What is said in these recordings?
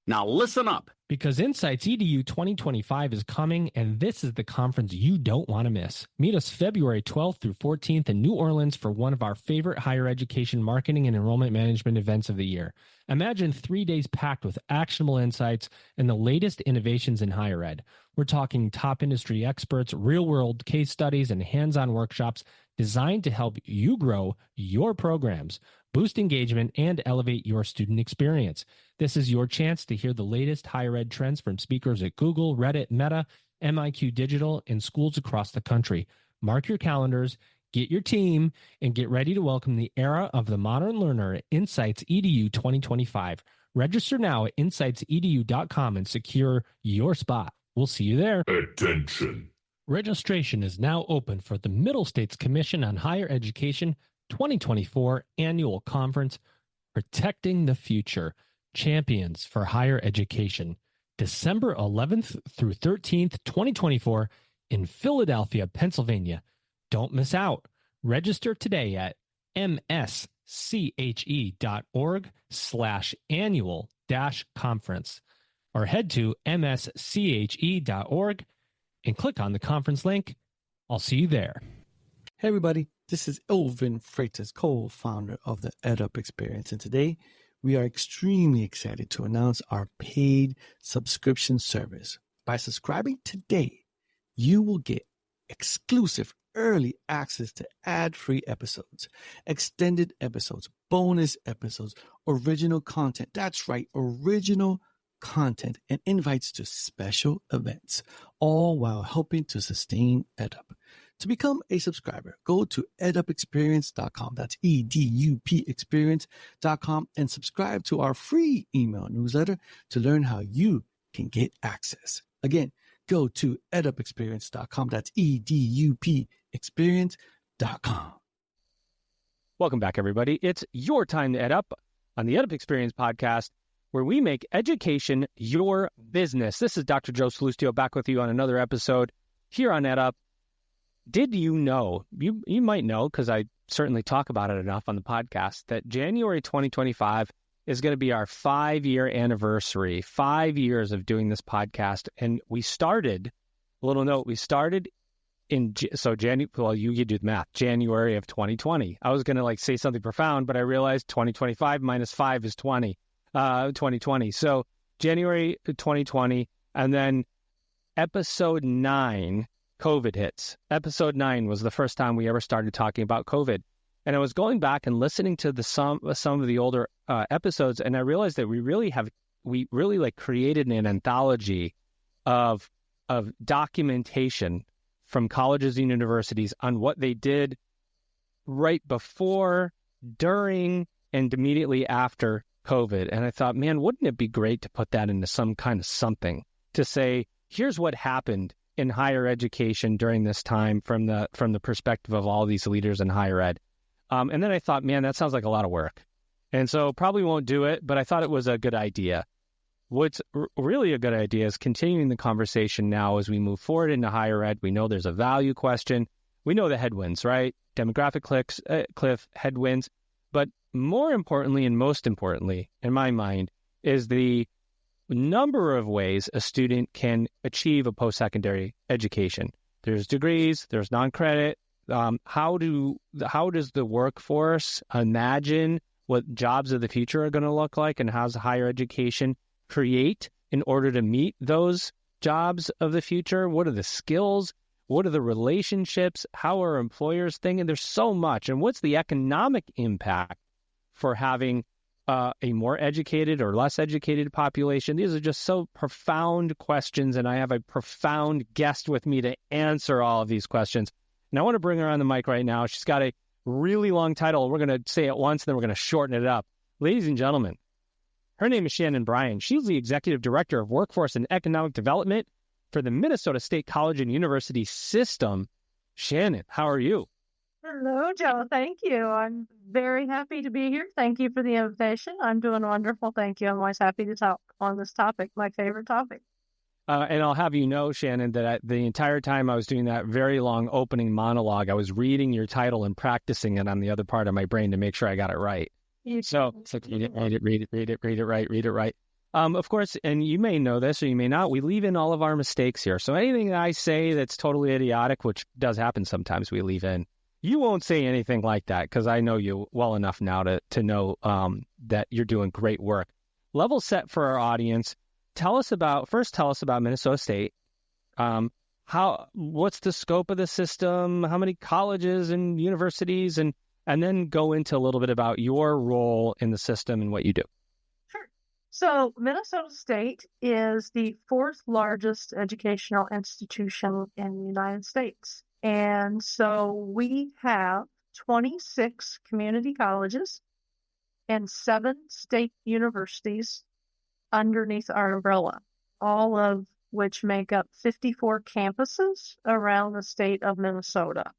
Now listen up. Because Insights EDU 2025 is coming, and this is the conference you don't want to miss. Meet us February 12th through 14th in New Orleans for one of our favorite higher education marketing and enrollment management events of the year. Imagine 3 days packed with actionable insights and the latest innovations in higher ed. We're talking top industry experts, real-world case studies, and hands-on workshops designed to help you grow your programs, boost engagement, and elevate your student experience. This is your chance to hear the latest higher ed trends from speakers at Google, Reddit, Meta, MIQ Digital, and schools across the country. Mark your calendars, get your team, and get ready to welcome the era of the modern learner at Insights EDU 2025. Register now at insightsedu.com and secure your spot. We'll see you there. Attention. Registration is now open for the Middle States Commission on Higher Education 2024 Annual Conference, Protecting the Future, Champions for Higher Education, December 11th through 13th, 2024 in Philadelphia, Pennsylvania. Don't miss out. Register today at msche.org/annual-conference or head to msche.org and click on the conference link. I'll see you there. Hey everybody, this is Elvin Freitas, co-founder of the EdUp Experience, and today we are extremely excited to announce our paid subscription service. By subscribing today, you will get exclusive early access to ad-free episodes, extended episodes, bonus episodes, original content. That's right, original content and invites to special events, all while helping to sustain EdUp. To become a subscriber, go to edupexperience.com. That's EDUP experience.com and subscribe to our free email newsletter to learn how you can get access. Again, go to edupexperience.com. That's EDUP experience.com. Welcome back, everybody. It's your time to EdUp on the EdUp Experience podcast, where we make education your business. This is Dr. Joe Salustio back with you on another episode here on EdUp. Did you know, you might know because I certainly talk about it enough on the podcast, that January 2025 is going to be our 5-year anniversary, 5 years of doing this podcast. And we started, a little note, we started in, well, you do the math, January of 2020. I was going to say something profound, but I realized 2025 minus 5 is 2020. So January 2020, and then episode 9, COVID hits. Episode 9 was the first time we ever started talking about COVID. And I was going back and listening to some of the older episodes, and I realized that we really created an anthology of documentation from colleges and universities on what they did right before, during, and immediately after COVID. And I thought, man, wouldn't it be great to put that into some kind of something to say, here's what happened in higher education during this time from the perspective of all these leaders in higher ed. And then I thought, man, that sounds like a lot of work. And so probably won't do it, but I thought it was a good idea. What's really a good idea is continuing the conversation now as we move forward into higher ed. We know there's a value question. We know the headwinds, right? Demographic cliff, headwinds. But more importantly, and most importantly, in my mind, is the number of ways a student can achieve a post-secondary education. There's degrees, there's non-credit. How does the workforce imagine what jobs of the future are going to look like, and how's higher education create in order to meet those jobs of the future? What are the skills? What are the relationships? How are employers thinking? There's so much. And what's the economic impact for having a more educated or less educated population? These are just so profound questions, and I have a profound guest with me to answer all of these questions. And I want to bring her on the mic right now. She's got a really long title. We're going to say it once, and then we're going to shorten it up. Ladies and gentlemen, her name is Shannon Bryant. She's the Executive Director of Workforce and Economic Development for the Minnesota State College and University System. Shannon, how are you? Hello, Joe. Thank you. I'm very happy to be here. Thank you for the invitation. I'm doing wonderful. Thank you. I'm always happy to talk on this topic, my favorite topic. And I'll have you know, Shannon, that the entire time I was doing that very long opening monologue, I was reading your title and practicing it on the other part of my brain to make sure I got it right. So read it right. Of course, and you may know this or you may not, we leave in all of our mistakes here. So anything that I say that's totally idiotic, which does happen sometimes, we leave in. You won't say anything like that because I know you well enough now to know that you're doing great work. Level set for our audience. Tell us about Minnesota State. What's the scope of the system? How many colleges and universities, and then go into a little bit about your role in the system and what you do. Sure. So Minnesota State is the fourth largest educational institution in the United States. And so we have 26 community colleges and 7 state universities underneath our umbrella, all of which make up 54 campuses around the state of Minnesota.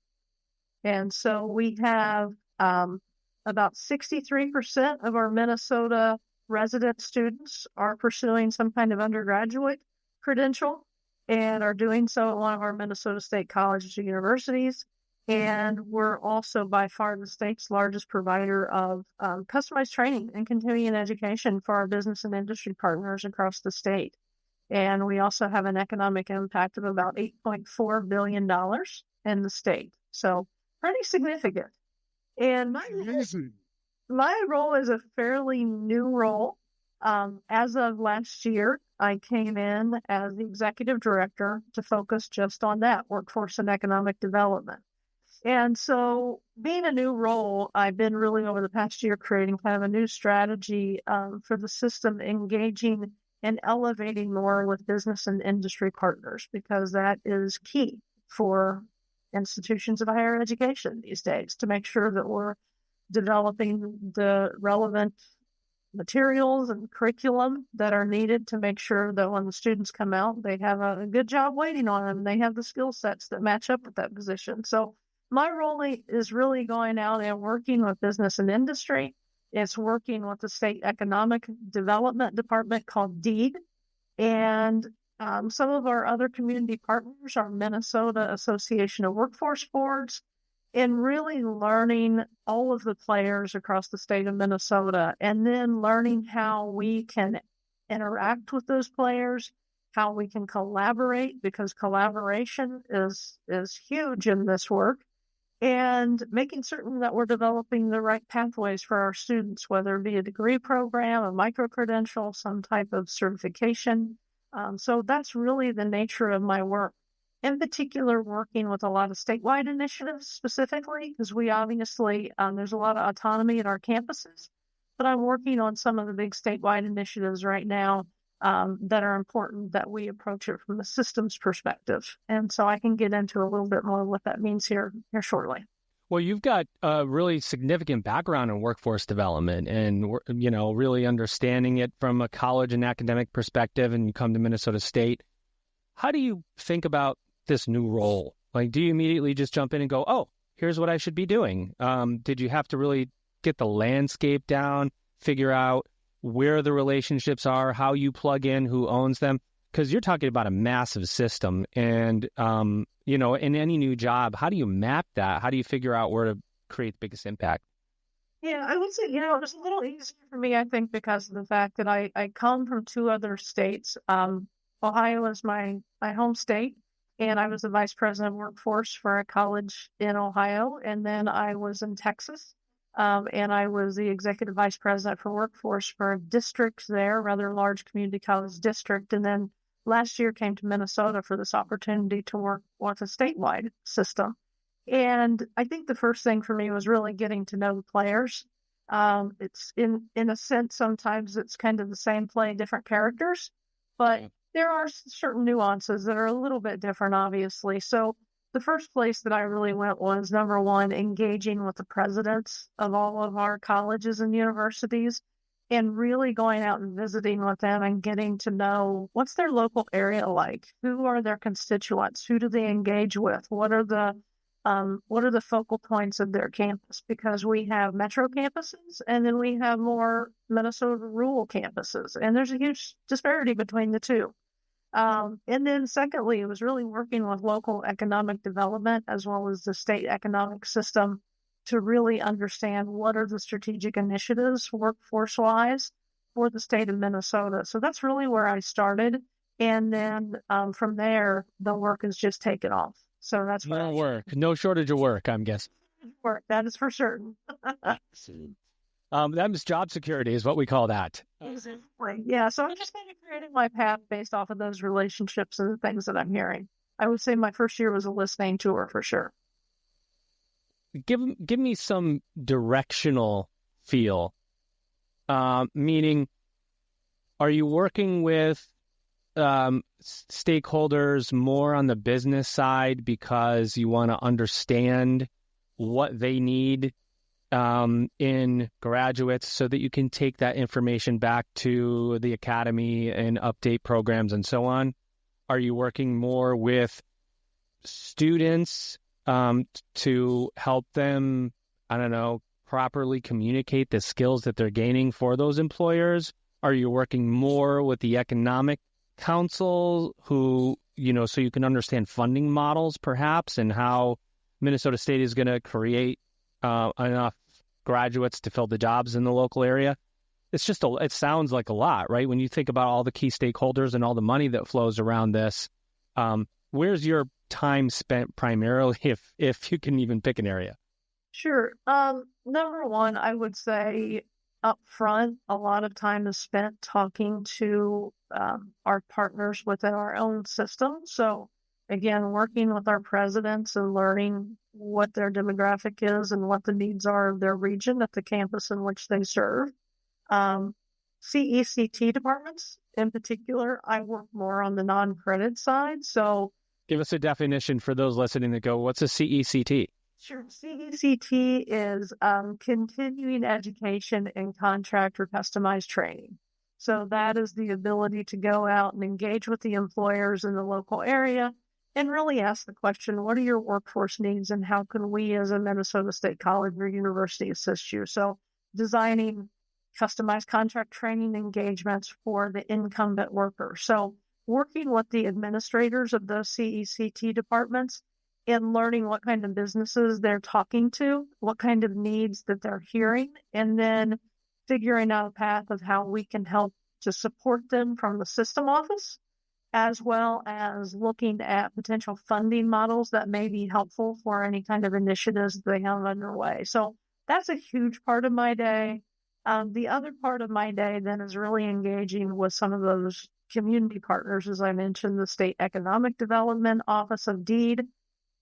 And so we have about 63% of our Minnesota resident students are pursuing some kind of undergraduate credential and are doing so at one of our Minnesota State colleges or universities. And we're also by far the state's largest provider of customized training and continuing education for our business and industry partners across the state. And we also have an economic impact of about $8.4 billion in the state. So pretty significant. And my role is a fairly new role. As of last year, I came in as the executive director to focus just on that, workforce and economic development. And so being a new role, I've been really over the past year creating kind of a new strategy for the system, engaging and elevating more with business and industry partners, because that is key for institutions of higher education these days, to make sure that we're developing the relevant materials and curriculum that are needed to make sure that when the students come out, they have a good job waiting on them. They have the skill sets that match up with that position. So my role is really going out and working with business and industry. It's working with the state economic development department called DEED. And some of our other community partners are Minnesota Association of Workforce Boards, and really learning all of the players across the state of Minnesota, and then learning how we can interact with those players, how we can collaborate, because collaboration is huge in this work, and making certain that we're developing the right pathways for our students, whether it be a degree program, a micro-credential, some type of certification. So that's really the nature of my work. In particular, working with a lot of statewide initiatives specifically, because we obviously, there's a lot of autonomy at our campuses, but I'm working on some of the big statewide initiatives right now that are important that we approach it from the systems perspective. And so I can get into a little bit more what that means here shortly. Well, you've got a really significant background in workforce development and, really understanding it from a college and academic perspective, and you come to Minnesota State. How do you think about this new role? Like, do you immediately just jump in and go, oh, here's what I should be doing? Did you have to really get the landscape down, figure out where the relationships are, how you plug in, who owns them? Because you're talking about a massive system. And, in any new job, how do you map that? How do you figure out where to create the biggest impact? Yeah, I would say, it was a little easier for me, I think, because of the fact that I come from 2 other states. Ohio is my home state, and I was the vice president of workforce for a college in Ohio. And then I was in Texas, and I was the executive vice president for workforce for a district there, rather large community college district. And then last year came to Minnesota for this opportunity to work with a statewide system. And I think the first thing for me was really getting to know the players. It's in a sense, sometimes it's kind of the same play, different characters, but there are certain nuances that are a little bit different, obviously. So the first place that I really went was, number one, engaging with the presidents of all of our colleges and universities, and really going out and visiting with them and getting to know what's their local area like, who are their constituents, who do they engage with, what are the focal points of their campus, because we have metro campuses and then we have more Minnesota rural campuses, and there's a huge disparity between the two. And then secondly, it was really working with local economic development as well as the state economic system to really understand what are the strategic initiatives workforce-wise for the state of Minnesota. So that's really where I started. And then from there, the work has just taken off. So that's more work. No shortage of work, I'm guessing. Work, that is for certain. That is job security is what we call that. Exactly. Yeah. So I'm just kind of creating my path based off of those relationships and the things that I'm hearing. I would say my first year was a listening tour for sure. Give me some directional feel, meaning, are you working with stakeholders more on the business side because you want to understand what they need in graduates so that you can take that information back to the academy and update programs and so on? Are you working more with students to help them, properly communicate the skills that they're gaining for those employers? Are you working more with the economic council who, so you can understand funding models perhaps and how Minnesota State is going to create enough graduates to fill the jobs in the local area? It's just, it sounds like a lot, right? When you think about all the key stakeholders and all the money that flows around this, where's your time spent primarily, if you can even pick an area? Sure. Number one, I would say up front, a lot of time is spent talking to our partners within our own system. So again, working with our presidents and learning what their demographic is and what the needs are of their region at the campus in which they serve. CECT departments in particular, I work more on the non-credit side. So give us a definition for those listening that go, what's a CECT? Sure. CECT is continuing education and contract or customized training. So that is the ability to go out and engage with the employers in the local area and really ask the question, what are your workforce needs and how can we as a Minnesota State College or university assist you? So designing customized contract training engagements for the incumbent workers. So working with the administrators of those CECT departments and learning what kind of businesses they're talking to, what kind of needs that they're hearing, and then figuring out a path of how we can help to support them from the system office, as well as looking at potential funding models that may be helpful for any kind of initiatives they have underway. So that's a huge part of my day. The other part of my day then is really engaging with some of those community partners, as I mentioned, the State Economic Development Office of DEED,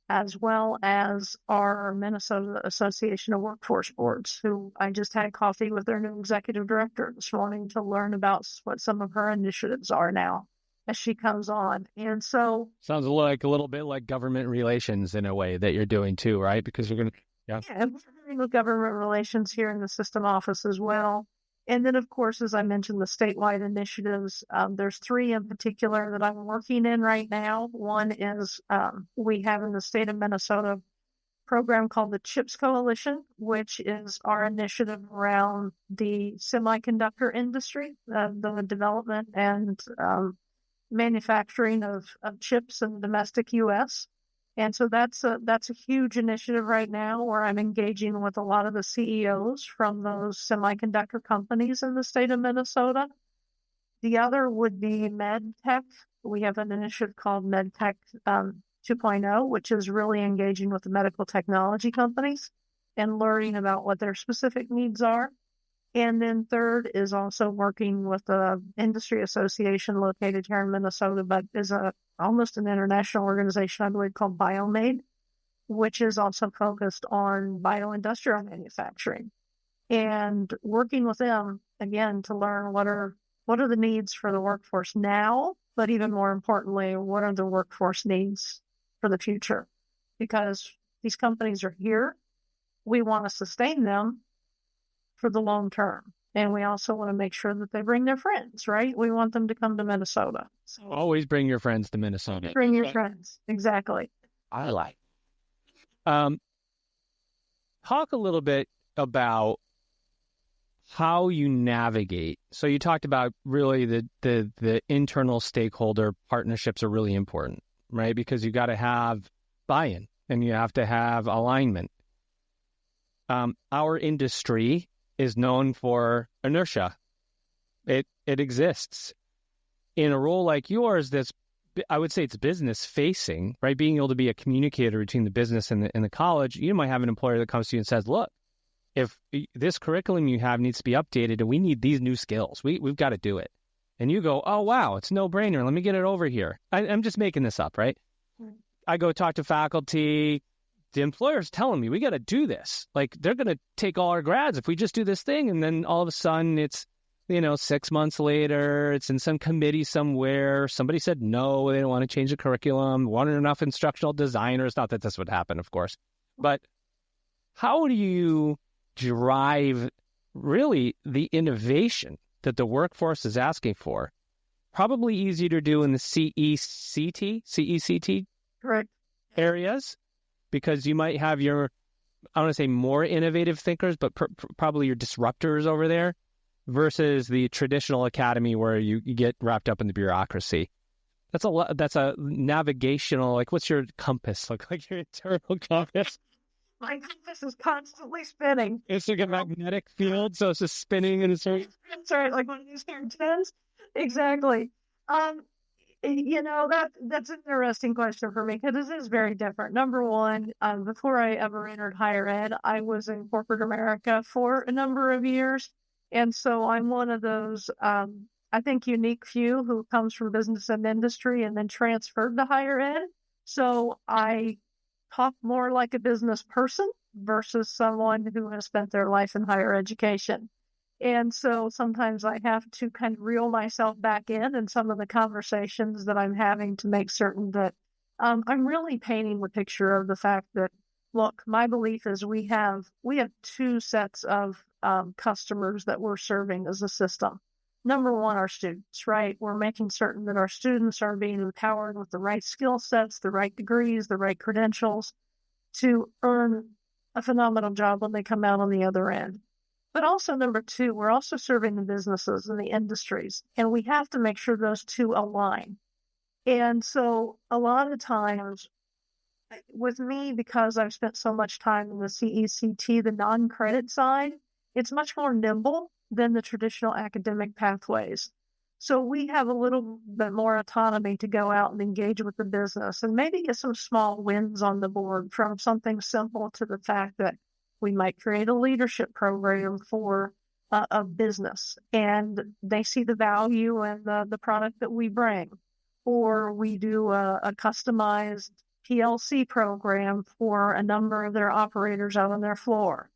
as well as our Minnesota Association of Workforce Boards, who I just had coffee with their new executive director this morning to learn about what some of her initiatives are now as she comes on. And so sounds like a little bit like government relations in a way that you're doing too, right? Because you're going to, yeah, we're doing with government relations here in the system office as well. And then, of course, as I mentioned, the statewide initiatives, there's three in particular that I'm working in right now. One is we have in the state of Minnesota a program called the CHIPS Coalition, which is our initiative around the semiconductor industry, the development and manufacturing of chips in the domestic U.S., and so that's a huge initiative right now where I'm engaging with a lot of the CEOs from those semiconductor companies in the state of Minnesota. The other would be MedTech. We have an initiative called MedTech 2.0, which is really engaging with the medical technology companies and learning about what their specific needs are. And then third is also working with the industry association located here in Minnesota, but is almost an international organization, I believe, called BioMade, which is also focused on bioindustrial manufacturing. And working with them, again, to learn what are the needs for the workforce now, but even more importantly, what are the workforce needs for the future? Because these companies are here. We want to sustain them for the long term. And we also want to make sure that they bring their friends, right? We want them to come to Minnesota. So always bring your friends to Minnesota. Bring your friends. Exactly. I like. Talk a little bit about how you navigate. So you talked about really the internal stakeholder partnerships are really important, right? Because you got to have buy-in and you have to have alignment. Our industry is known for inertia. It exists. In a role like yours, I would say it's business facing, right? Being able to be a communicator between the business and the college. You might have an employer that comes to you and says, look, if this curriculum you have needs to be updated and we need these new skills, we've got to do it. And you go, oh, wow, it's no brainer. Let me get it over here. I'm just making this up, right? I go talk to faculty. The employer's telling me we got to do this. Like, they're going to take all our grads if we just do this thing. And then all of a sudden it's, 6 months later, it's in some committee somewhere. Somebody said no, they don't want to change the curriculum. Weren't enough instructional designers. Not that this would happen, of course. But how do you drive really the innovation that the workforce is asking for? Probably easier to do in the CECT Correct. areas, because you might have your, I want to say more innovative thinkers, but probably your disruptors over there, versus the traditional academy where you get wrapped up in the bureaucracy. That's a navigational, like, what's your compass look like? Your internal compass? My compass is constantly spinning. It's like a magnetic field, so it's just spinning in a certain... Sorry, like one of these cartoons. Exactly. That's an interesting question for me, because it is very different. Number one, before I ever entered higher ed, I was in corporate America for a number of years. And so I'm one of those, I think, unique few who comes from business and industry and then transferred to higher ed. So I talk more like a business person versus someone who has spent their life in higher education. And so sometimes I have to kind of reel myself back in some of the conversations that I'm having to make certain that I'm really painting the picture of the fact that, look, my belief is we have two sets of customers that we're serving as a system. Number one, our students, right? We're making certain that our students are being empowered with the right skill sets, the right degrees, the right credentials to earn a phenomenal job when they come out on the other end. But also, number two, we're also serving the businesses and the industries, and we have to make sure those two align. And so a lot of times with me, because I've spent so much time in the CECT, the non-credit side, it's much more nimble than the traditional academic pathways. So we have a little bit more autonomy to go out and engage with the business and maybe get some small wins on the board, from something simple to the fact that we might create a leadership program for a business and they see the value in the product that we bring. Or we do a customized PLC program for a number of their operators out on their floor.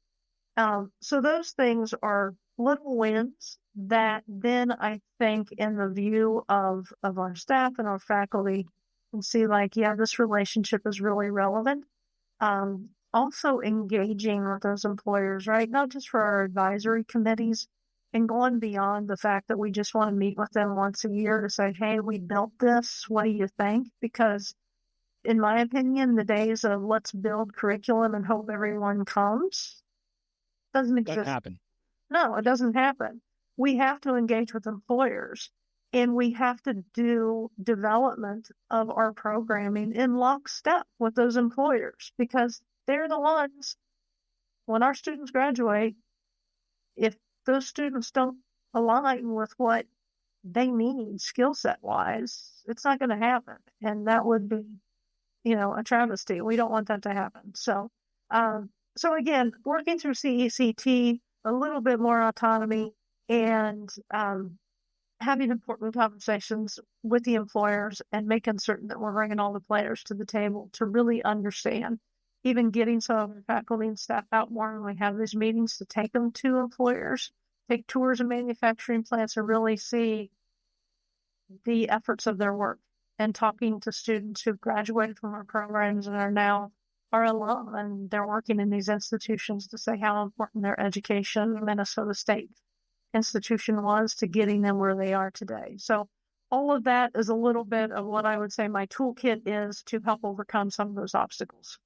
So those things are little wins that then I think in the view of our staff and our faculty can see, like, yeah, this relationship is really relevant. Also engaging with those employers, right? Not just for our advisory committees and going beyond the fact that we just want to meet with them once a year to say, hey, we built this. What do you think? Because in my opinion, the days of let's build curriculum and hope everyone comes doesn't exist. Doesn't happen. No, it doesn't happen. We have to engage with employers, and we have to do development of our programming in lockstep with those employers, because they're the ones, when our students graduate, if those students don't align with what they need skill set wise, it's not going to happen. And that would be, a travesty. We don't want that to happen. So again, working through CECT, a little bit more autonomy, and having important conversations with the employers and making certain that we're bringing all the players to the table to really understand, even getting some of our faculty and staff out more when we have these meetings to take them to employers, take tours of manufacturing plants, and really see the efforts of their work, and talking to students who've graduated from our programs and are now our alum, and they're working in these institutions, to say how important their education in Minnesota State institution was to getting them where they are today. So all of that is a little bit of what I would say my toolkit is to help overcome some of those obstacles.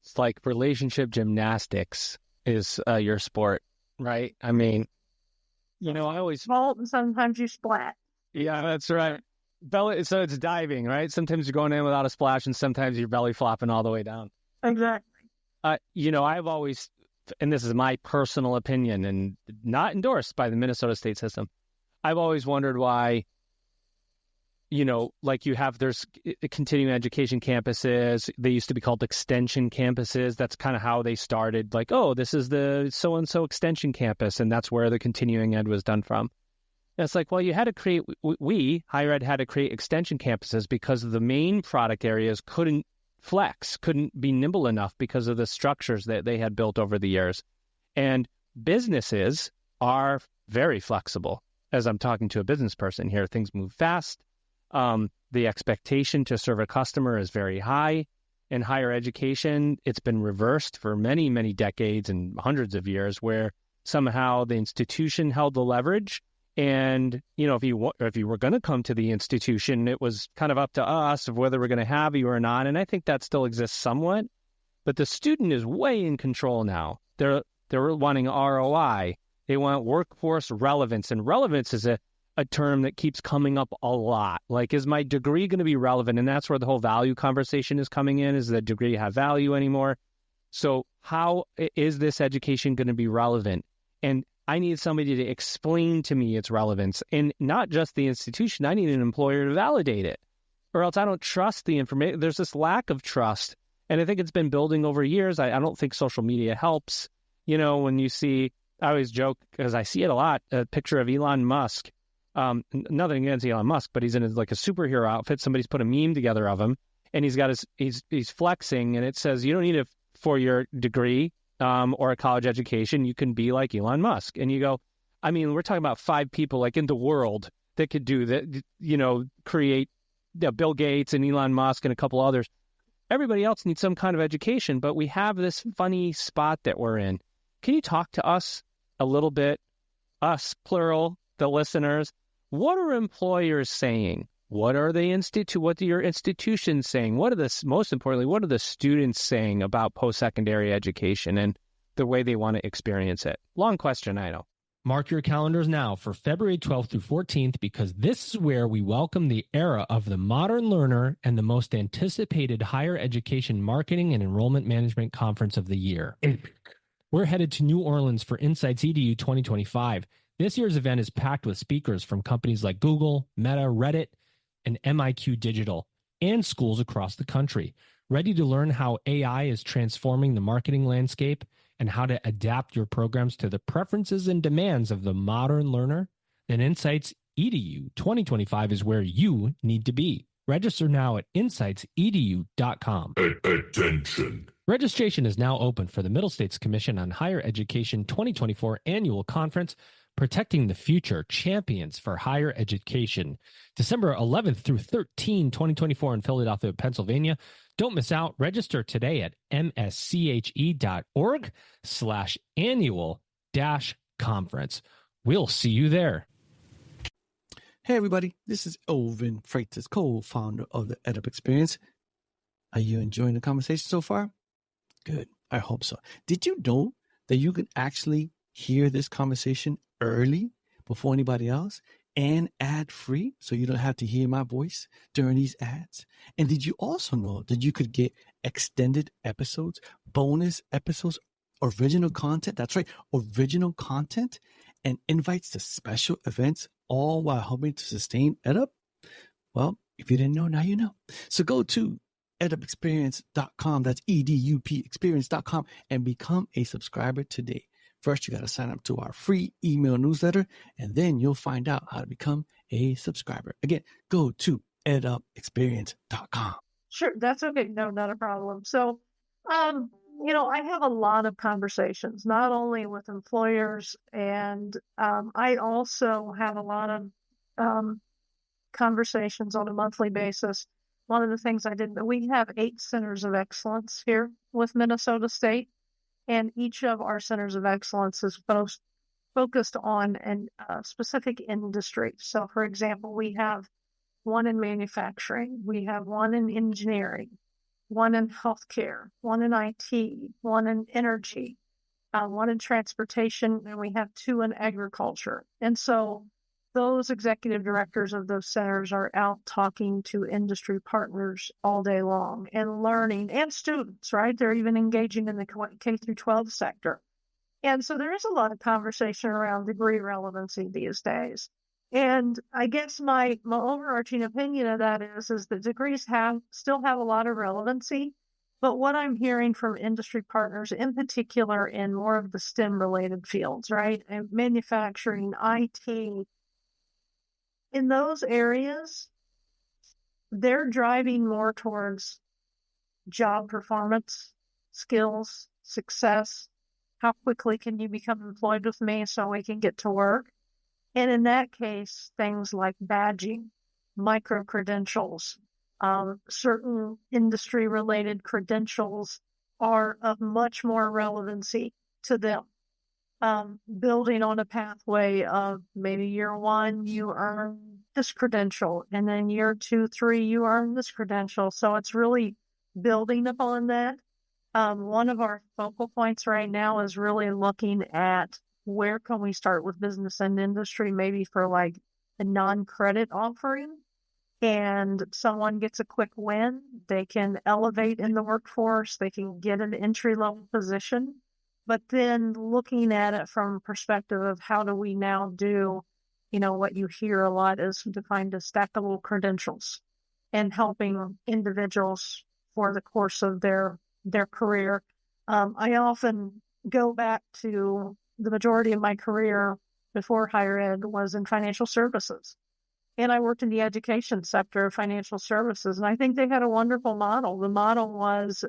It's like relationship gymnastics is your sport, right? I mean, I always... Vault, and sometimes you splat. Yeah, that's right. So it's diving, right? Sometimes you're going in without a splash, and sometimes you're belly flopping all the way down. Exactly. I've always, and this is my personal opinion and not endorsed by the Minnesota State system, I've always wondered why, like there's continuing education campuses. They used to be called extension campuses. That's kind of how they started. Like, oh, this is the so-and-so extension campus, and that's where the continuing ed was done from. And it's like, well, you had to create, higher ed had to create extension campuses because the main product areas couldn't flex, couldn't be nimble enough because of the structures that they had built over the years. And businesses are very flexible. As I'm talking to a business person here, things move fast. The expectation to serve a customer is very high. In higher education, it's been reversed for many, many decades and hundreds of years, where somehow the institution held the leverage. And, if you were going to come to the institution, it was kind of up to us of whether we're going to have you or not. And I think that still exists somewhat. But the student is way in control now. They're wanting ROI. They want workforce relevance. And relevance is a term that keeps coming up a lot. Like, is my degree going to be relevant? And that's where the whole value conversation is coming in. Is the degree have value anymore? So how is this education going to be relevant? And I need somebody to explain to me its relevance, and not just the institution. I need an employer to validate it, or else I don't trust the information. There's this lack of trust, and I think it's been building over years. I don't think social media helps. When you see, I always joke because I see it a lot, a picture of Elon Musk. Nothing against Elon Musk, but he's in like a superhero outfit. Somebody's put a meme together of him, and he's got he's flexing, and it says, you don't need a 4-year degree or a college education. You can be like Elon Musk. And you go, I mean, we're talking about 5 people like in the world that could do that, create Bill Gates and Elon Musk and a couple others. Everybody else needs some kind of education, but we have this funny spot that we're in. Can you talk to us a little bit, us, plural, the listeners? What are employers saying? What are what are your institutions saying? Most importantly, what are the students saying about post-secondary education and the way they want to experience it? Long question, I know. Mark your calendars now for February 12th through 14th, because this is where we welcome the era of the modern learner and the most anticipated higher education marketing and enrollment management conference of the year. We're headed to New Orleans for Insights EDU 2025. This year's event is packed with speakers from companies like Google, Meta, Reddit, and MIQ Digital, and schools across the country. Ready to learn how AI is transforming the marketing landscape and how to adapt your programs to the preferences and demands of the modern learner? Then Insights EDU 2025 is where you need to be. Register now at insightsedu.com. Attention. Registration is now open for the Middle States Commission on Higher Education 2024 Annual Conference, Protecting the Future, Champions for Higher Education, December 11th through 13, 2024 in Philadelphia, Pennsylvania. Don't miss out. Register today at msche.org/annual-conference. We'll see you there. Hey, everybody. This is Elvin Freitas, co-founder of the EdUp Experience. Are you enjoying the conversation so far? Good. I hope so. Did you know that you can actually hear this conversation early before anybody else and ad free, so you don't have to hear my voice during these ads? And did you also know that you could get extended episodes, bonus episodes, original content? That's right, original content and invites to special events, all while helping to sustain EdUp? Well, if you didn't know, now you know. So go to edupexperience.com, that's EDUP experience.com, and become a subscriber today. First, you got to sign up to our free email newsletter, and then you'll find out how to become a subscriber. Again, go to edupexperience.com. Sure, that's okay. No, not a problem. So, I have a lot of conversations, not only with employers, and I also have a lot of conversations on a monthly basis. One of the things we have 8 centers of excellence here with Minnesota State, and each of our centers of excellence is focused on a specific industry. So, for example, we have one in manufacturing, we have one in engineering, one in healthcare, one in IT, one in energy, one in transportation, and we have 2 in agriculture. And so those executive directors of those centers are out talking to industry partners all day long and learning, and students, right? They're even engaging in the K through 12 sector. And so there is a lot of conversation around degree relevancy these days. And I guess my overarching opinion of that is that degrees still have a lot of relevancy. But what I'm hearing from industry partners, in particular in more of the STEM related fields, right? And manufacturing, IT, in those areas, they're driving more towards job performance, skills, success. How quickly can you become employed with me so we can get to work? And in that case, things like badging, micro-credentials, certain industry-related credentials are of much more relevancy to them. Building on a pathway of maybe year one, you earn this credential, and then year 2, 3, you earn this credential. So it's really building upon that. One of our focal points right now is really looking at where can we start with business and industry, maybe for like a non-credit offering, and someone gets a quick win, they can elevate in the workforce, they can get an entry-level position, but then looking at it from a perspective of how do we now do, what you hear a lot is defined as stackable credentials, and helping individuals for the course of their career. I often go back to the majority of my career before higher ed was in financial services. And I worked in the education sector of financial services. And I think they had a wonderful model. The model was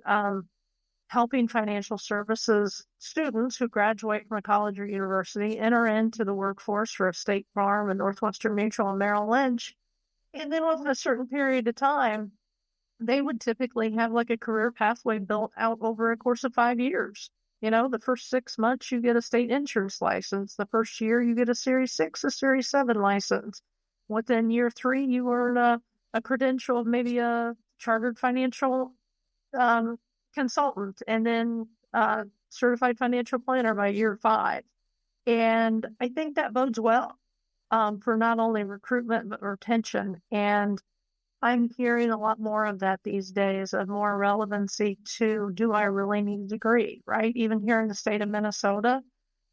helping financial services students who graduate from a college or university enter into the workforce for a State Farm and Northwestern Mutual and Merrill Lynch. And then within a certain period of time, they would typically have like a career pathway built out over a course of 5 years. The first 6 months, you get a state insurance license. The first year, you get a Series 6, a Series 7 license. Within year 3, you earn a credential of maybe a chartered financial consultant, and then certified financial planner by year 5. And I think that bodes well for not only recruitment, but retention. And I'm hearing a lot more of that these days, of more relevancy to, do I really need a degree, right? Even here in the state of Minnesota,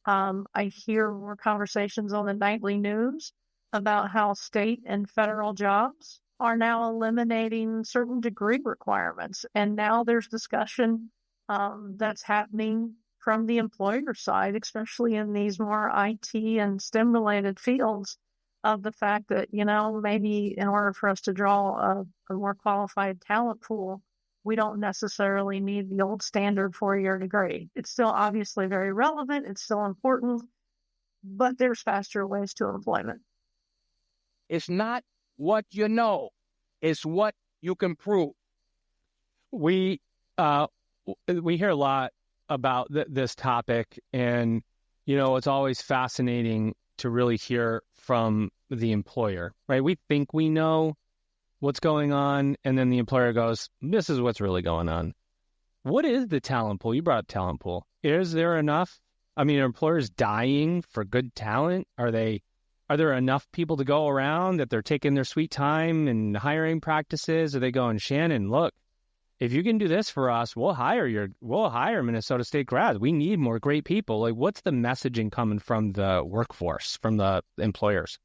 I hear more conversations on the nightly news about how state and federal jobs are now eliminating certain degree requirements. And now there's discussion that's happening from the employer side, especially in these more IT and STEM related fields, of the fact that, maybe in order for us to draw a more qualified talent pool, we don't necessarily need the old standard 4-year degree. It's still obviously very relevant. It's still important, but there's faster ways to employment. It's not what you know. It's what you can prove. We hear a lot about this topic, and, it's always fascinating to really hear from the employer, right? We think we know what's going on, and then the employer goes, this is what's really going on. What is the talent pool? You brought up talent pool. Is there enough? Are employers dying for good talent? Are there enough people to go around that they're taking their sweet time in hiring practices? Are they going, Shannon, look, if you can do this for us, we'll hire Minnesota State grads. We need more great people. Like, what's the messaging coming from the workforce, from the employers?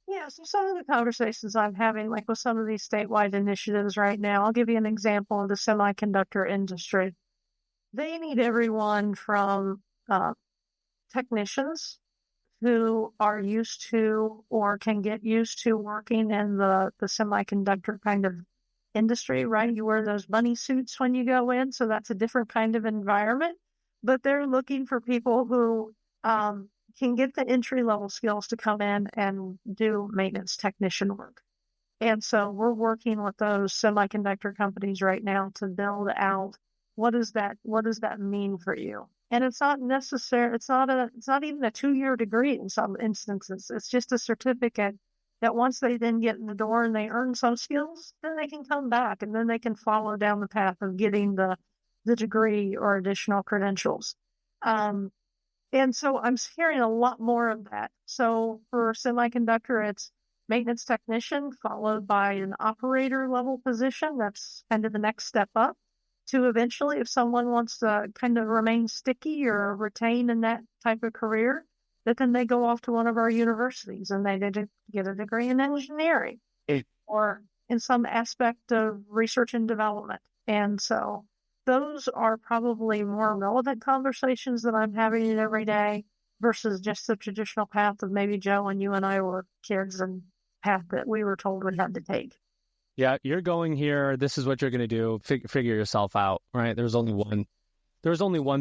Yeah, so some of the conversations I'm having, like with some of these statewide initiatives right now, I'll give you an example of the semiconductor industry. They need everyone from technicians who are used to or can get used to working in the semiconductor kind of industry, right? You wear those bunny suits when you go in, so that's a different kind of environment. But they're looking for people who can get the entry-level skills to come in and do maintenance technician work. And so we're working with those semiconductor companies right now to build out what does that mean for you? And it's not necessary. It's not even a 2-year degree in some instances. It's just a certificate that once they then get in the door and they earn some skills, then they can come back and then they can follow down the path of getting the degree or additional credentials. And so I'm hearing a lot more of that. So for semiconductor, it's maintenance technician followed by an operator level position. That's kind of the next step up to eventually, if someone wants to kind of remain sticky or retain in that type of career, that then they go off to one of our universities and they get a degree in engineering or in some aspect of research and development. And so those are probably more relevant conversations that I'm having every day versus just the traditional path of maybe Joe and you and I were kids and path that we were told we had to take. Yeah, you're going here. This is what you're going to do. Figure yourself out, right? There's only one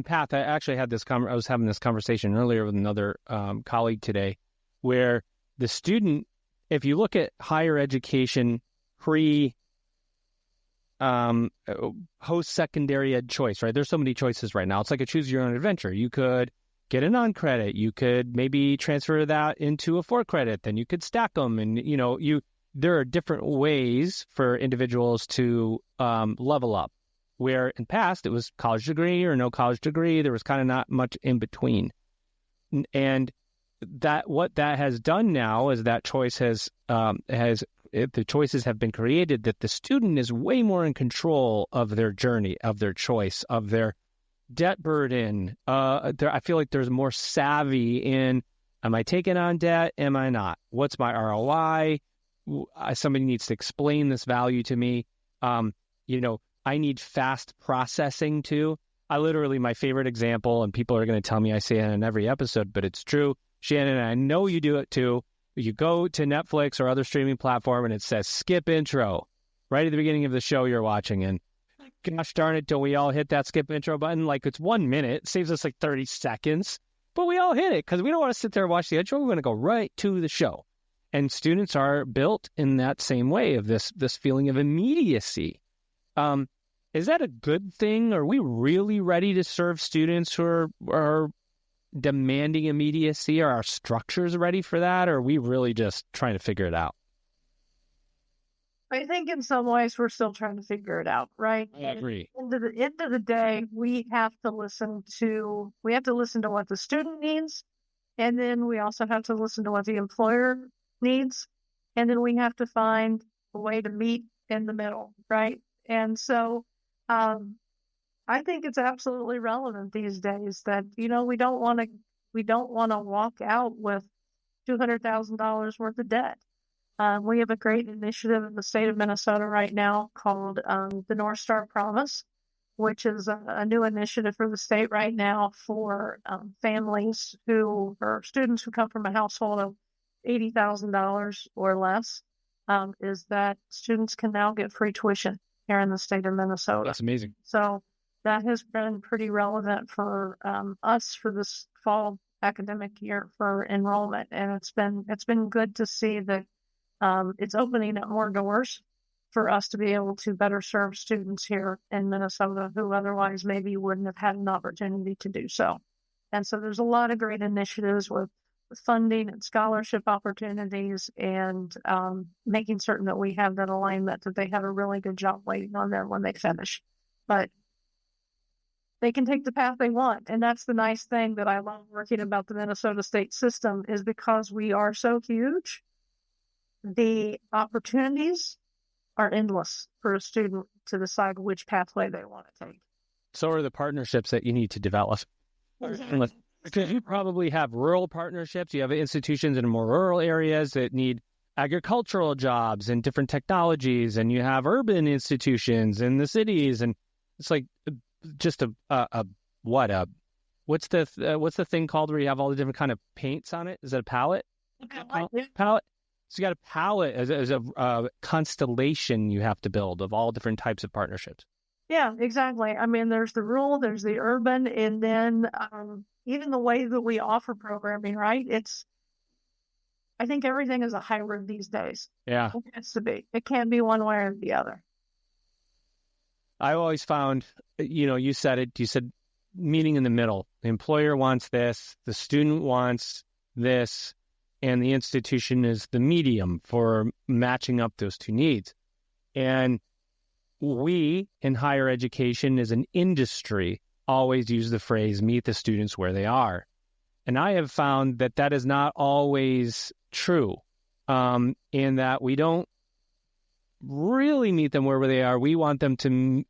path. I actually had this. I was having this conversation earlier with another colleague today, where the student, if you look at higher education post-secondary ed choice, right? There's so many choices right now. It's like a choose your own adventure. You could get a non-credit. You could maybe transfer that into a 4-credit. Then you could stack them, and there are different ways for individuals to level up. Where in past it was college degree or no college degree, there was kind of not much in between. And what that has done now is that choice the choices have been created that the student is way more in control of their journey, of their choice, of their debt burden. I feel like there's more savvy in, am I taking on debt? Am I not? What's my ROI? Somebody needs to explain this value to me. I need fast processing too. My favorite example, and people are going to tell me I say it in every episode, but it's true. Shannon, and I know you do it too. You go to Netflix or other streaming platform and it says skip intro right at the beginning of the show you're watching. And gosh darn it, don't we all hit that skip intro button? Like, it's 1 minute. It saves us like 30 seconds. But we all hit it because we don't want to sit there and watch the intro. We want to go right to the show. And students are built in that same way of this feeling of immediacy. Is that a good thing? Are we really ready to serve students who are demanding immediacy? Are our structures ready for that? Or are we really just trying to figure it out? I think in some ways we're still trying to figure it out, right? I agree. At the end of the day, we have to listen to what the student needs, and then we also have to listen to what the employer needs, and then we have to find a way to meet in the middle, right? And so I think it's absolutely relevant these days that, we don't want to walk out with $200,000 worth of debt. We have a great initiative in the state of Minnesota right now called the North Star Promise, which is a new initiative for the state right now for families who are students who come from a household of $80,000 or less, is that students can now get free tuition here in the state of Minnesota. That's amazing. So that has been pretty relevant for us for this fall academic year for enrollment, and it's been good to see that it's opening up more doors for us to be able to better serve students here in Minnesota who otherwise maybe wouldn't have had an opportunity to do so. And so there's a lot of great initiatives with funding and scholarship opportunities and making certain that we have that alignment, that they have a really good job waiting on them when they finish. But they can take the path they want. And that's the nice thing that I love working about the Minnesota state system, is because we are so huge, the opportunities are endless for a student to decide which pathway they want to take. So are the partnerships that you need to develop. Because you probably have rural partnerships. You have institutions in more rural areas that need agricultural jobs and different technologies, and you have urban institutions in the cities, and it's like just what's the thing called where you have all the different kind of paints on it? Is it a palette? Palette. So you got a palette as a constellation you have to build of all different types of partnerships. Yeah, exactly. I mean, there's the rural, there's the urban, and then even the way that we offer programming, right? I think everything is a hybrid these days. Yeah. It has to be. It can't be one way or the other. I always found, you said meeting in the middle. The employer wants this, the student wants this, and the institution is the medium for matching up those two needs. And we in higher education as an industry always use the phrase, meet the students where they are. And I have found that is not always true, in that we don't really meet them where they are. We want them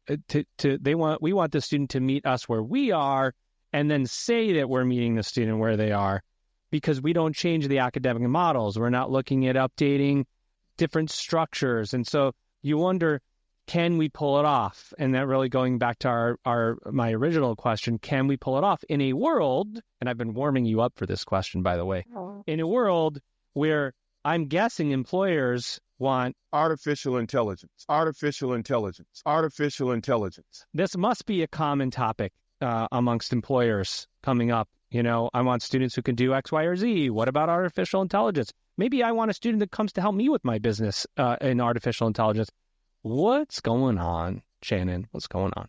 we want the student to meet us where we are, and then say that we're meeting the student where they are. because we don't change the academic models. We're not looking at updating different structures. And so you wonder, can we pull it off? And that really going back to my original question, can we pull it off in a world, and I've been warming you up for this question, by the way, in a world where I'm guessing employers want artificial intelligence, artificial intelligence, artificial intelligence. This must be a common topic amongst employers coming up. You know, I want students who can do X, Y, or Z. What about artificial intelligence? Maybe I want a student that comes to help me with my business in artificial intelligence. What's going on, Shannon? What's going on?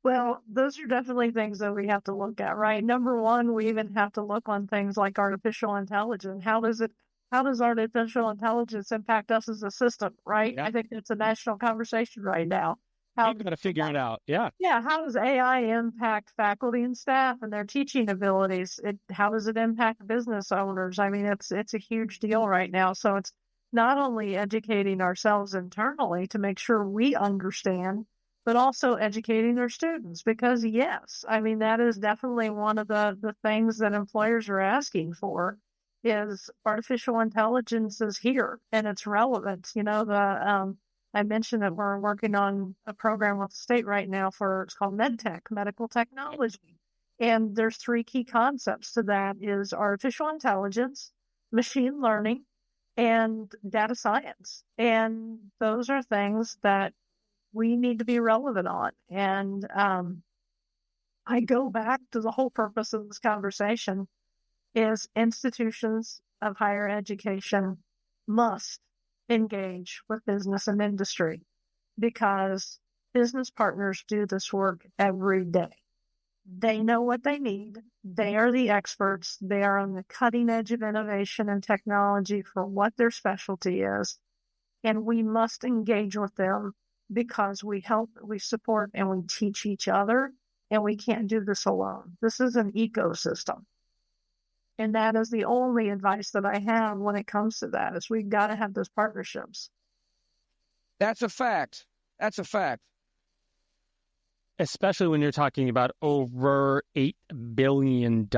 Well, those are definitely things that we have to look at, right? Number one, we even have to look on things like artificial intelligence. How does artificial intelligence impact us as a system, right? Yeah. I think it's a national conversation right now. We've got to figure it out. Yeah. Yeah. How does AI impact faculty and staff and their teaching abilities? How does it impact business owners? I mean, it's a huge deal right now. So it's not only educating ourselves internally to make sure we understand, but also educating their students, because yes, I mean, that is definitely one of the things that employers are asking for is artificial intelligence is here and it's relevant. You know, I mentioned that we're working on a program with the state right now it's called MedTech, medical technology. And there's 3 key concepts to that is artificial intelligence, machine learning, and data science. And those are things that we need to be relevant on. And I go back to the whole purpose of this conversation is institutions of higher education must engage with business and industry, because business partners do this work every day. They know what they need. They are the experts. They are on the cutting edge of innovation and technology for what their specialty is. And we must engage with them because we help, we support, and we teach each other. And we can't do this alone. This is an ecosystem. And that is the only advice that I have when it comes to that, is we've got to have those partnerships. That's a fact. That's a fact. Especially when you're talking about over $8 billion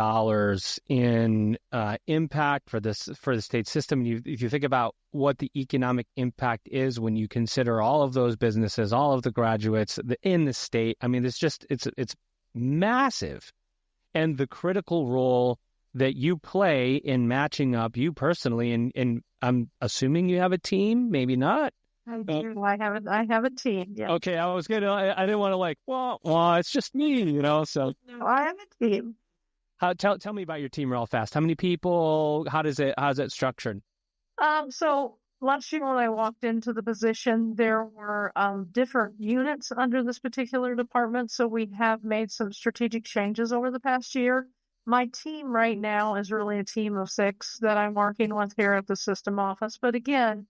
in impact for the state system. If you think about what the economic impact is when you consider all of those businesses, all of the graduates in the state, I mean, it's massive. And the critical role that you play in matching up, you personally, and I'm assuming you have a team, maybe not. I do. I have a team. Yeah. Okay, I didn't want to well, it's just me, you know. So no, I have a team. Tell me about your team real fast. How many people? How's it structured? So last year when I walked into the position, there were different units under this particular department. So we have made some strategic changes over the past year. My team right now is really a team of 6 that I'm working with here at the system office. But again,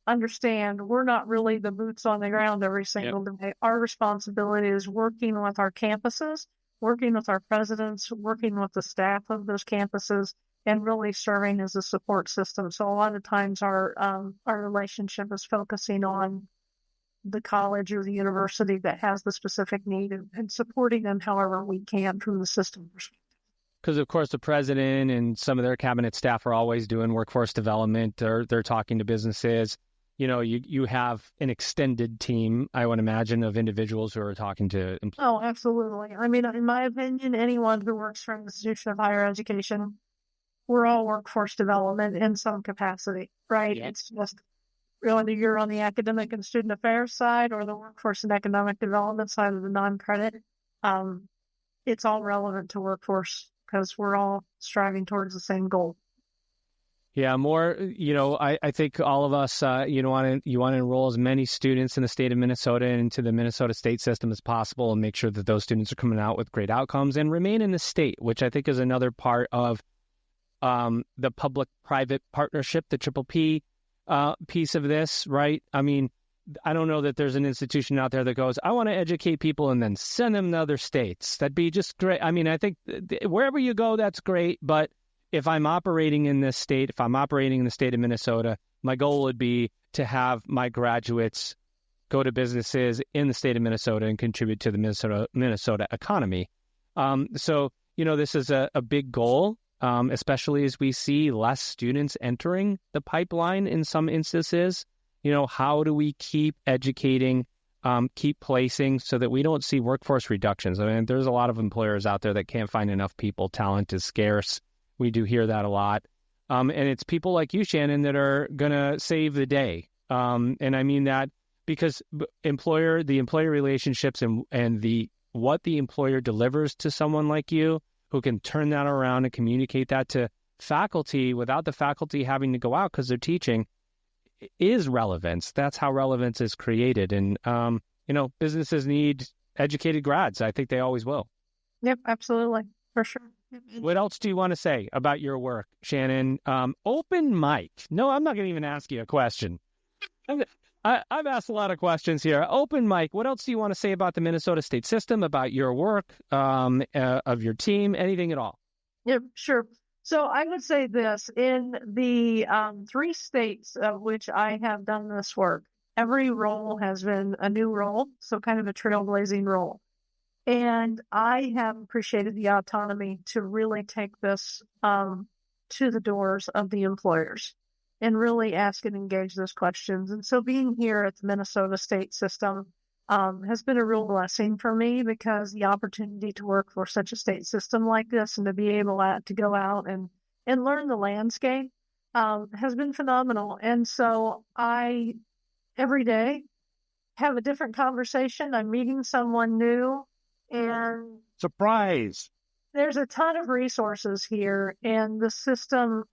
understand we're not really the boots on the ground every single day. Our responsibility is working with our campuses, working with our presidents, working with the staff of those campuses, and really serving as a support system. So a lot of times our relationship is focusing on the college or the university that has the specific need and supporting them however we can from the system perspective. Because, of course, the president and some of their cabinet staff are always doing workforce development. They're talking to businesses. You know, you have an extended team, I would imagine, of individuals who are talking to employees. Oh, absolutely. I mean, in my opinion, anyone who works for an institution of higher education, we're all workforce development in some capacity, right? Yeah. It's just whether you're on the academic and student affairs side or the workforce and economic development side of the non-credit, it's all relevant to workforce because we're all striving towards the same goal. Yeah, more, you know, I think all of us, you want to enroll as many students in the state of Minnesota and into the Minnesota state system as possible and make sure that those students are coming out with great outcomes and remain in the state, which I think is another part of the public-private partnership, the triple P piece of this, right? I mean, I don't know that there's an institution out there that goes, I want to educate people and then send them to other states. That'd be just great. I mean, I think wherever you go, that's great. But if I'm operating in this state, if I'm operating in the state of Minnesota, my goal would be to have my graduates go to businesses in the state of Minnesota and contribute to the Minnesota economy. So, this is a big goal, especially as we see less students entering the pipeline in some instances. How do we keep educating, keep placing so that we don't see workforce reductions? I mean, there's a lot of employers out there that can't find enough people. Talent is scarce. We do hear that a lot. And it's people like you, Shannon, that are going to save the day. And I mean that because the employer relationships and what the employer delivers to someone like you who can turn that around and communicate that to faculty without the faculty having to go out because they're teaching is relevance. That's how relevance is created. And, businesses need educated grads. I think they always will. Yep, absolutely. For sure. What else do you want to say about your work, Shannon? Open mic. No, I'm not going to even ask you a question. I've asked a lot of questions here. Open mic. What else do you want to say about the Minnesota State system, about your work, of your team, anything at all? Yep, sure. So I would say this, in the 3 states of which I have done this work, every role has been a new role, so kind of a trailblazing role. And I have appreciated the autonomy to really take this to the doors of the employers and really ask and engage those questions. And so being here at the Minnesota State system has been a real blessing for me, because the opportunity to work for such a state system like this and to be able to go out and learn the landscape has been phenomenal. And so I, every day, have a different conversation. I'm meeting someone new, and Surprise. there's a ton of resources here, and the system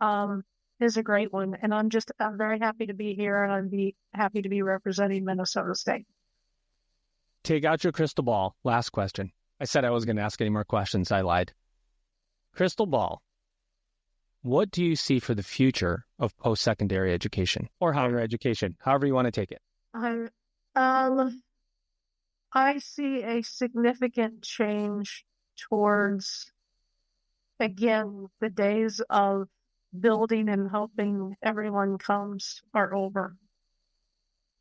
is a great one. And I'm very happy to be here, and I'd be happy to be representing Minnesota State. Take out your crystal ball. Last question. I said I was going to ask any more questions. I lied. Crystal ball. What do you see for the future of post-secondary education or higher education, however you want to take it? I see a significant change towards, again, the days of building and hoping everyone comes are over.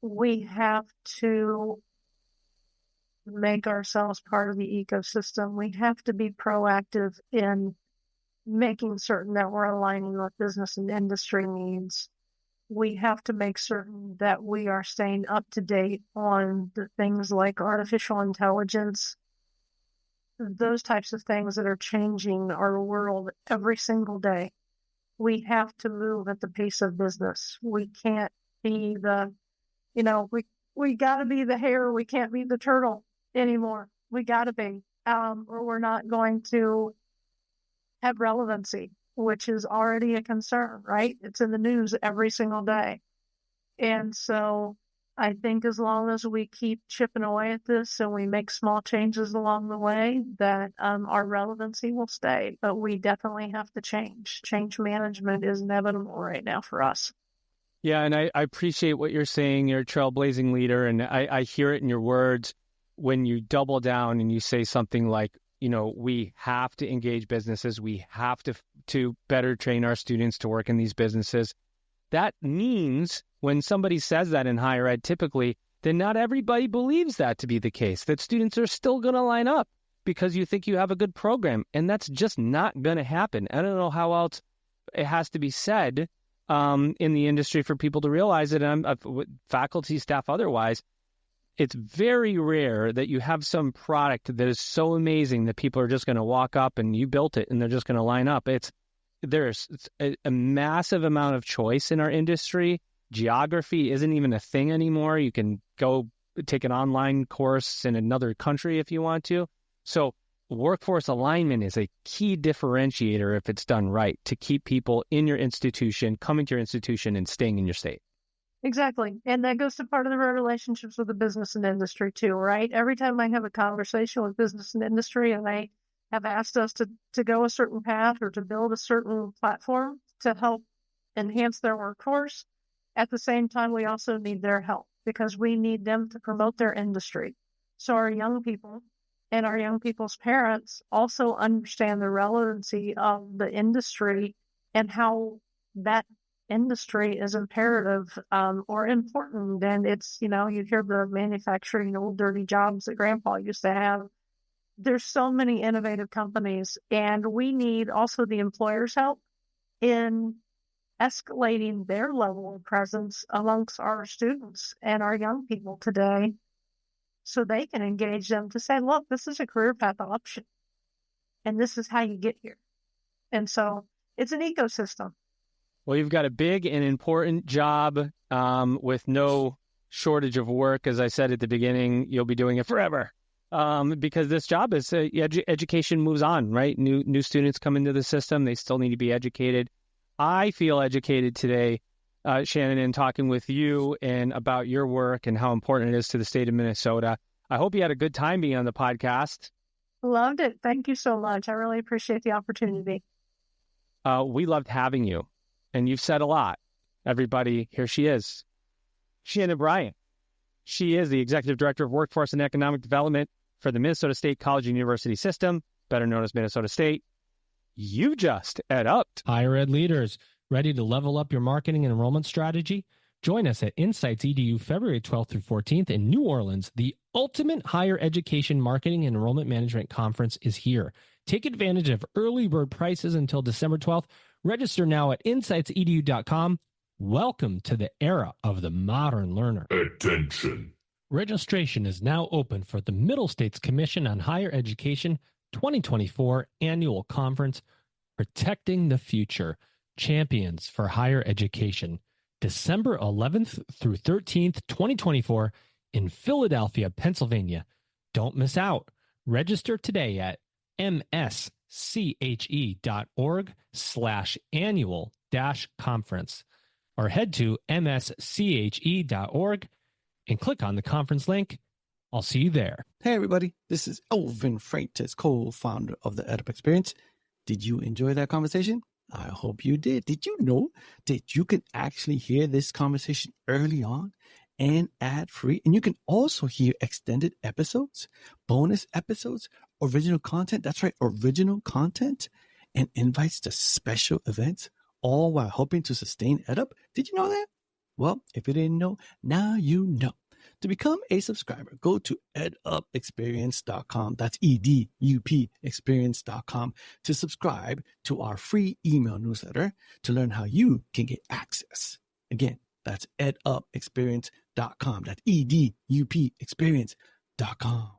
We have to make ourselves part of the ecosystem. We have to be proactive in making certain that we're aligning with business and industry needs. We have to make certain that we are staying up to date on the things like artificial intelligence, those types of things that are changing our world every single day. We have to move at the pace of business. We can't be we got to be the hare. We can't be the turtle anymore. We got to be, or we're not going to have relevancy, which is already a concern, right? It's in the news every single day. And so I think as long as we keep chipping away at this and we make small changes along the way, that our relevancy will stay. But we definitely have to change. Change management is inevitable right now for us. Yeah, and I appreciate what you're saying. You're a trailblazing leader, and I hear it in your words when you double down and you say something like, we have to engage businesses. We have to better train our students to work in these businesses. That means when somebody says that in higher ed, typically, then not everybody believes that to be the case, that students are still going to line up because you think you have a good program. And that's just not going to happen. I don't know how else it has to be said in the industry for people to realize it. And faculty, staff, otherwise, it's very rare that you have some product that is so amazing that people are just going to walk up and you built it and they're just going to line up. There's a massive amount of choice in our industry. Geography isn't even a thing anymore. You can go take an online course in another country if you want to. So workforce alignment is a key differentiator if it's done right to keep people in your institution, coming to your institution, and staying in your state. Exactly. And that goes to part of our relationships with the business and industry too, right? Every time I have a conversation with business and industry and they have asked us to go a certain path or to build a certain platform to help enhance their workforce, at the same time, we also need their help because we need them to promote their industry. So our young people and our young people's parents also understand the relevancy of the industry and how that industry is imperative or important. And it's, you hear the manufacturing old dirty jobs that grandpa used to have. there's so many innovative companies, and we need also the employer's help in escalating their level of presence amongst our students and our young people today so they can engage them to say, look, this is a career path option, and this is how you get here. And so it's an ecosystem. Well, you've got a big and important job with no shortage of work. As I said at the beginning, you'll be doing it forever because this job is education moves on, right? New students come into the system. They still need to be educated. I feel educated today, Shannon, in talking with you and about your work and how important it is to the state of Minnesota. I hope you had a good time being on the podcast. Loved it. Thank you so much. I really appreciate the opportunity. We loved having you, and you've said a lot. Everybody, here she is, Shannon Bryant. She is the Executive Director of Workforce and Economic Development for the Minnesota State College and University System, better known as Minnesota State. You just upped. Higher ed leaders, ready to level up your marketing and enrollment strategy? Join us at Insights EDU February 12th through 14th in New Orleans. The ultimate higher education marketing and enrollment management conference is here. Take advantage of early bird prices until December 12th. Register now at insightsedu.com. Welcome to the era of the modern learner. Attention. Registration is now open for the Middle States Commission on Higher Education 2024 Annual Conference, Protecting the Future, Champions for Higher Education, December 11th through 13th, 2024 in Philadelphia, Pennsylvania. Don't miss out. Register today at msche.org/annual-conference or head to msche.org and click on the conference link. I'll see you there. Hey, everybody. This is Elvin Freitas, co-founder of the EdUp Experience. Did you enjoy that conversation? I hope you did. Did you know that you can actually hear this conversation early on and ad-free? And you can also hear extended episodes, bonus episodes, original content. That's right, original content and invites to special events, all while helping to sustain EdUp. Did you know that? Well, if you didn't know, now you know. To become a subscriber, go to edupexperience.com. That's EDUP experience.com to subscribe to our free email newsletter to learn how you can get access. Again, that's edupexperience.com. That's EDUP experience.com.